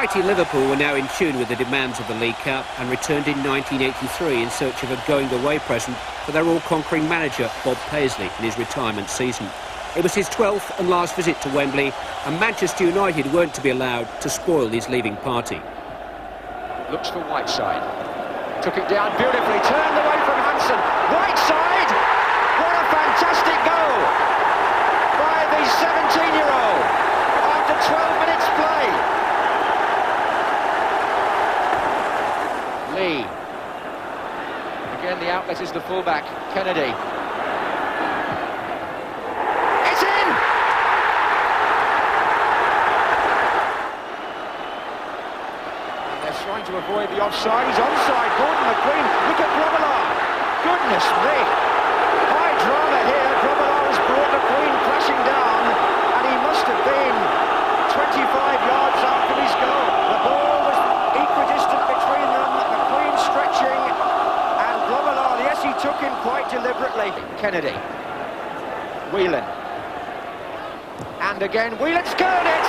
Mighty Liverpool were now in tune with the demands of the League Cup and returned in 1983 in search of a going-away present for their all-conquering manager, Bob Paisley, in his retirement season. It was his 12th and last visit to Wembley, and Manchester United weren't to be allowed to spoil his leaving party. Looks for Whiteside. Took it down beautifully, turned away from Hansen. Whiteside! What a fantastic goal by the 17-year-old after 12 minutes play. Lee. Again, the outlet is the fullback, Kennedy. It's in! And they're trying to avoid the offside. He's onside. Gordon McQueen. Look at Grobbelaar. Goodness me. High drama here. Grobbelaar has brought McQueen crashing down, and he must have been 25 yards after his goal. The ball was equidistant between them. McQueen stretching, and Grobbelaar, yes, he took him quite deliberately. Kennedy. Whelan. And again, Whelan's got it!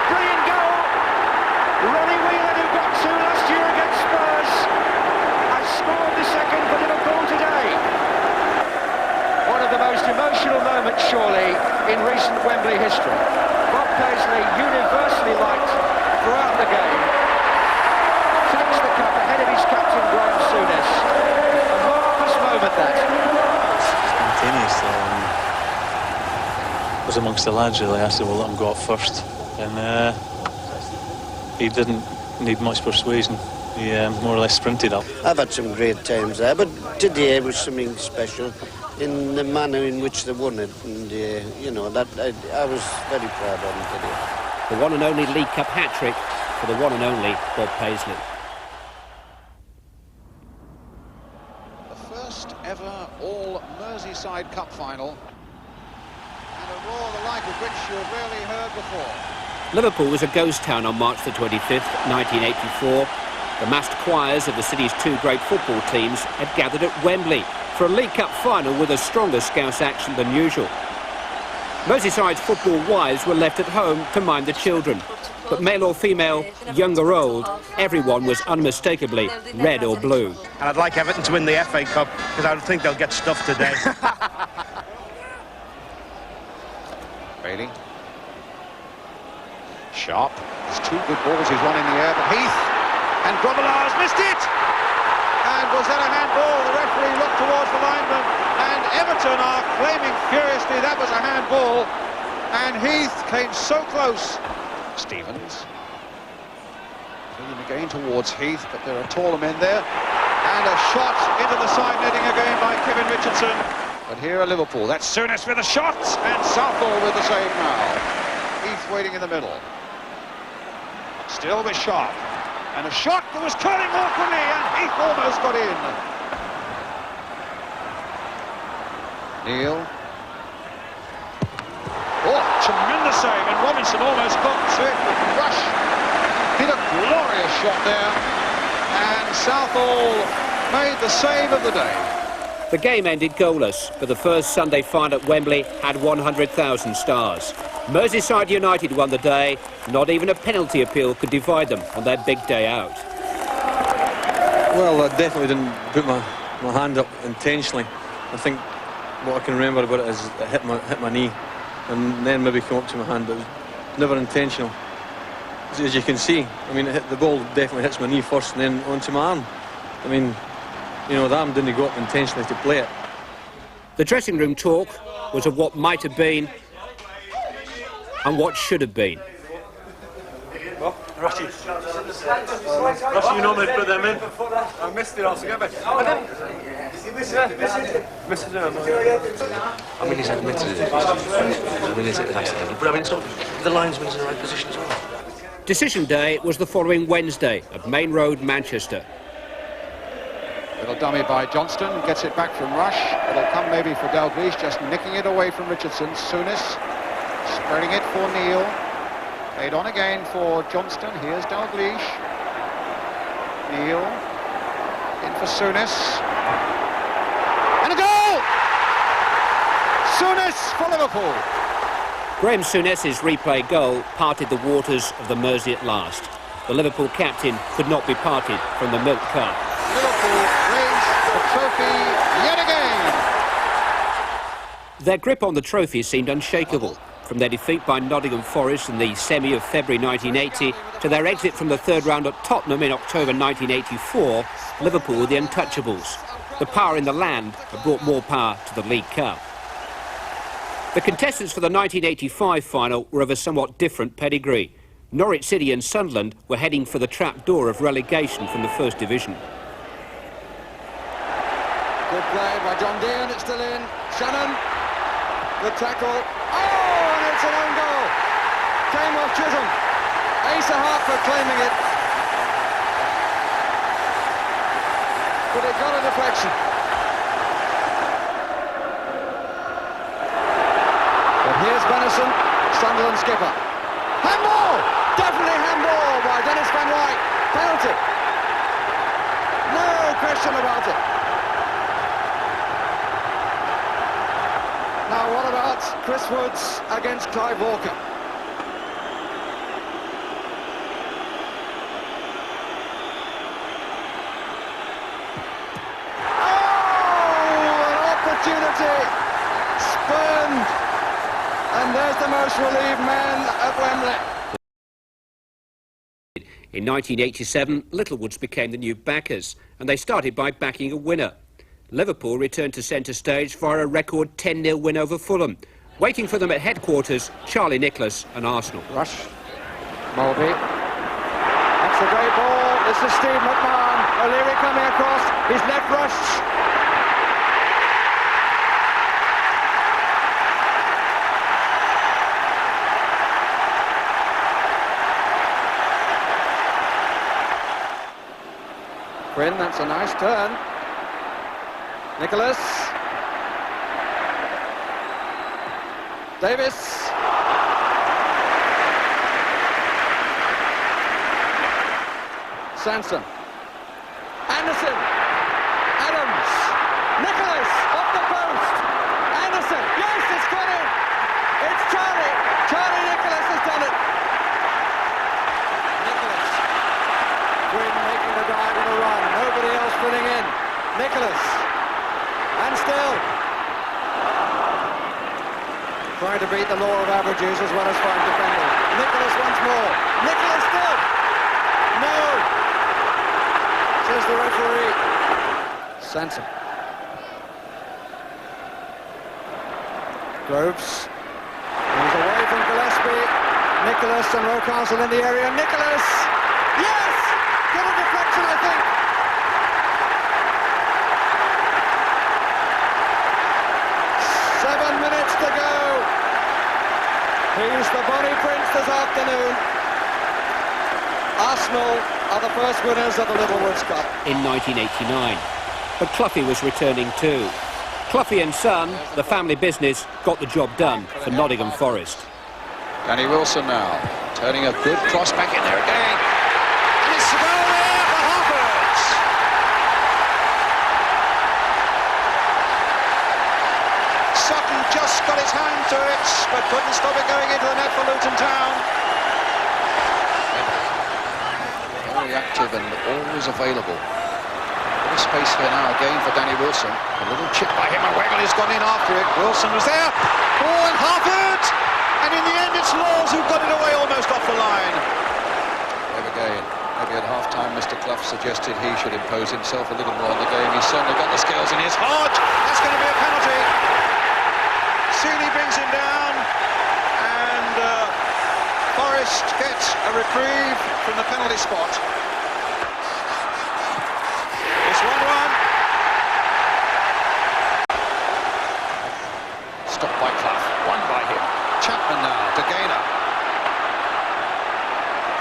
Brilliant goal! Ronnie Whelan, who got two last year against Spurs, has scored the second for Liverpool today. One of the most emotional moments, surely, in recent Wembley history. Bob Paisley, universally liked throughout the game, takes the cup ahead of his captain, Graham Souness. A marvellous moment, that. Spontaneous. Was amongst the lads, really. I said, well, let him go up first. And he didn't need much persuasion. He more or less sprinted up. I've had some great times there, but today was something special in the manner in which they won it. And, you know, that I was very proud of them today. The one and only League Cup hat-trick for the one and only Bob Paisley. The first ever all Merseyside Cup final. And a roar the like of which you've rarely heard before. Liverpool was a ghost town on March the 25th, 1984. The massed choirs of the city's two great football teams had gathered at Wembley for a League Cup final with a stronger Scouse action than usual. Merseyside's football wives were left at home to mind the children. But male or female, young or old, everyone was unmistakably red or blue. And I'd like Everton to win the FA Cup, because I don't think they'll get stuffed today. Bailey. Sharp. There's two good balls he's won in the air, but Heath and Grobbelaar's missed it! And was that a handball? The referee looked towards the lineman, and Everton are claiming furiously that was a handball, and Heath came so close. Stevens. Feeling again towards Heath, but there are taller men there. And a shot into the side netting again by Kevin Richardson. But here are Liverpool. That's Souness with a shot, and Southall with the save now. Heath waiting in the middle. Still with Sharp. And a shot that was curling awkwardly, and Heath almost got in. Neil. Oh, tremendous save, and Robinson almost got to it, but Rush hit a glorious shot there, and Southall made the save of the day. The game ended goalless, but the first Sunday final at Wembley had 100,000 stars. Merseyside United won the day. Not even a penalty appeal could divide them on their big day out. Well, I definitely didn't put my hand up intentionally. I think what I can remember about it is it hit my knee, and then maybe come up to my hand, but it was never intentional. As you can see, I mean, the ball definitely hits my knee first and then onto my arm. I mean, you know, the arm didn't go up intentionally to play it. The dressing room talk was of what might have been and what should have been. Well, Rushy, you normally put them in. I missed it altogether. Miss it. I mean, he's admitted it. I mean, it's accidental. But I mean, it's not, the linesman's in the right position as well. Decision day was the following Wednesday at Main Road, Manchester. Little dummy by Johnston, gets it back from Rush. It'll come maybe for Dalglish, just nicking it away from Richardson. Souness spreading it for Neil. Played on again for Johnston. Here's Dalglish. Neil in for Souness. And a goal! Souness for Liverpool. Graham Souness's replay goal parted the waters of the Mersey at last. the Liverpool captain could not be parted from the milk carton. Liverpool raise the trophy yet again. Their grip on the trophy seemed unshakable. From their defeat by Nottingham Forest in the semi of February 1980 to their exit from the third round at Tottenham in October 1984, Liverpool were the untouchables. The power in the land had brought more power to the League Cup. The contestants for the 1985 final were of a somewhat different pedigree. Norwich City and Sunderland were heading for the trapdoor of relegation from the First Division. Good play by John Dean, it's still in. Shannon, good tackle. Oh, and it's an own goal. Came off Chisholm. Asa Hartford claiming it. But it got a deflection. But here's Benison, Sunderland skipper. Handball! Definitely handball by Dennis Van Wyk. Penalty. No question about it. Now what about Chris Woods against Clive Walker? Oh, an opportunity spurned, and there's the most relieved man at Wembley. In 1987, Littlewoods became the new backers, and they started by backing a winner. Liverpool returned to centre stage via a record 10-0 win over Fulham. Waiting for them at headquarters, Charlie Nicholas and Arsenal. Rush, Mulvey. That's a great ball. This is Steve McMahon. O'Leary coming across. He's left Rush. Quinn, that's a nice turn. Nicholas. Davis. Sanson. Anderson. Adams. Nicholas off the post. Anderson. Yes, it's got in. It's Charlie. Charlie Nicholas has done it. Nicholas. Quinn making the diagonal run. Nobody else filling in. Nicholas. And still trying to beat the law of averages as well as fine defending. Nicholas once more. Nicholas still. No, says the referee. Sanson. Groves. He's away from Gillespie. Nicholas and Rocastle in the area. Nicholas. Yes! Good a deflection, I think. To go. He's the Bonnie Prince this afternoon. Arsenal are the first winners of the Littlewoods Cup. In 1989. But Cloughy was returning too. Cloughy and Son, the family business, got the job done for Nottingham Forest. Danny Wilson now, turning a good cross back in there again. And it's a goal there for Hartford. Sutton just got his hand to it, but couldn't stop it going into the net for Luton Town. Very active and always available. A bit of space here now again for Danny Wilson. A little chip by him, and Wegley has gone in after it. Wilson was there. Oh, and Hartford! And in the end, it's Laws who got it away almost off the line. There again. Maybe at half-time, Mr. Clough suggested he should impose himself a little more in the game. He's certainly got the skills in his heart. That's going to be a penalty. Seeley brings him down, and Forest gets a reprieve from the penalty spot. It's 1-1. Stopped by Clough, won by him. Chapman now to Gaynor.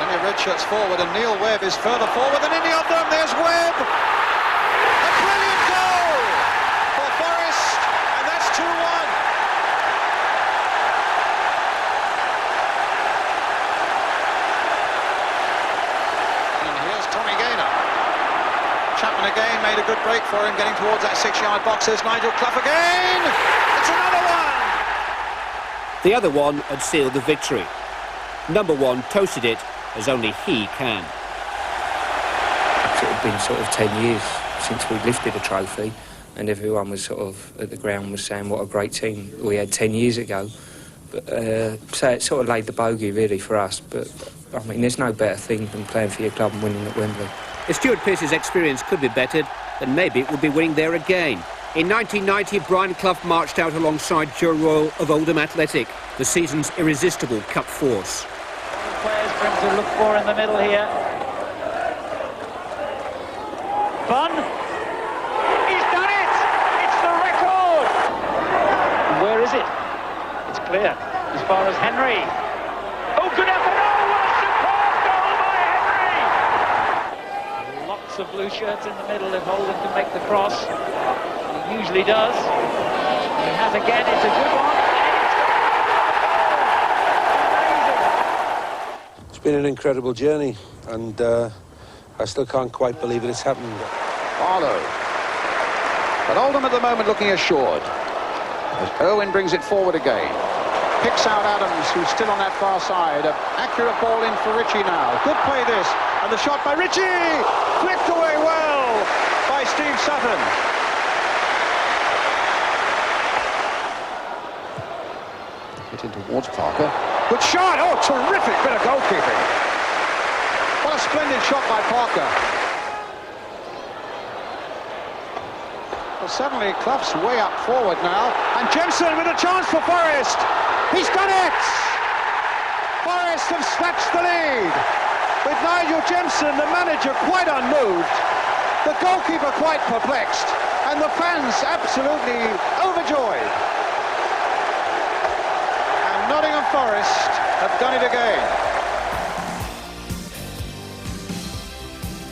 Plenty of red shirts forward, and Neil Webb is further forward than any of them. There's Webb. A brilliant goal for Forest, and that's 2-1. Chapman again made a good break for him, getting towards that 6-yard box. There's Nigel Clough again. It's another one. The other one had sealed the victory. Number one toasted it as only he can. It's been sort of 10 years since we lifted a trophy, and everyone was sort of at the ground was saying what a great team we had 10 years ago. But, so it sort of laid the bogey really for us. But I mean, there's no better thing than playing for your club and winning at Wembley. If Stuart Pearce's experience could be bettered, then maybe it would be winning there again. In 1990, Brian Clough marched out alongside Joe Royle of Oldham Athletic, the season's irresistible cup force. Players bring to look for in the middle here. Fun. He's done it! It's the record! Where is it? It's clear. As far as Henry. Oh, good effort! Oh, what a superb goal by Henry! Lots of blue shirts in the middle if Holden can make the cross. He usually does. He has again. It's a good one. It's been an incredible journey, and I still can't quite believe it's happened. Barlow. But Oldham at the moment looking assured. As Owen brings it forward again. Picks out Adams, who's still on that far side. An accurate ball in for Ritchie now. Good play this. And the shot by Ritchie! Flicked away well by Steve Sutton. Hit in towards Parker. Good shot! Oh, terrific bit of goalkeeping. What a splendid shot by Parker. Well, suddenly Clough's way up forward now. And Jensen with a chance for Forrest. He's done it! Forrest have snatched the lead. With Nigel Jensen, the manager, quite unmoved. The goalkeeper quite perplexed. And the fans absolutely overjoyed. And Nottingham Forest have done it again.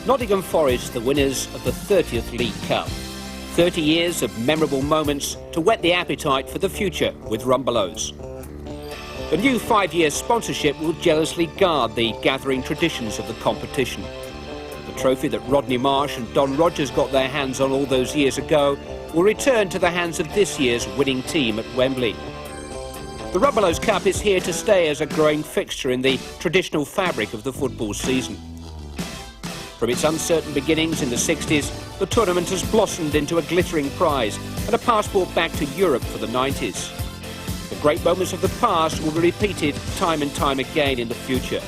Nottingham Forest, the winners of the 30th League Cup. 30 years of memorable moments to whet the appetite for the future with Rumbelows. The new 5-year sponsorship will jealously guard the gathering traditions of the competition. The trophy that Rodney Marsh and Don Rogers got their hands on all those years ago will return to the hands of this year's winning team at Wembley. The Rumbelows Cup is here to stay as a growing fixture in the traditional fabric of the football season. From its uncertain beginnings in the 60s, the tournament has blossomed into a glittering prize and a passport back to Europe for the 90s. The great moments of the past will be repeated time and time again in the future.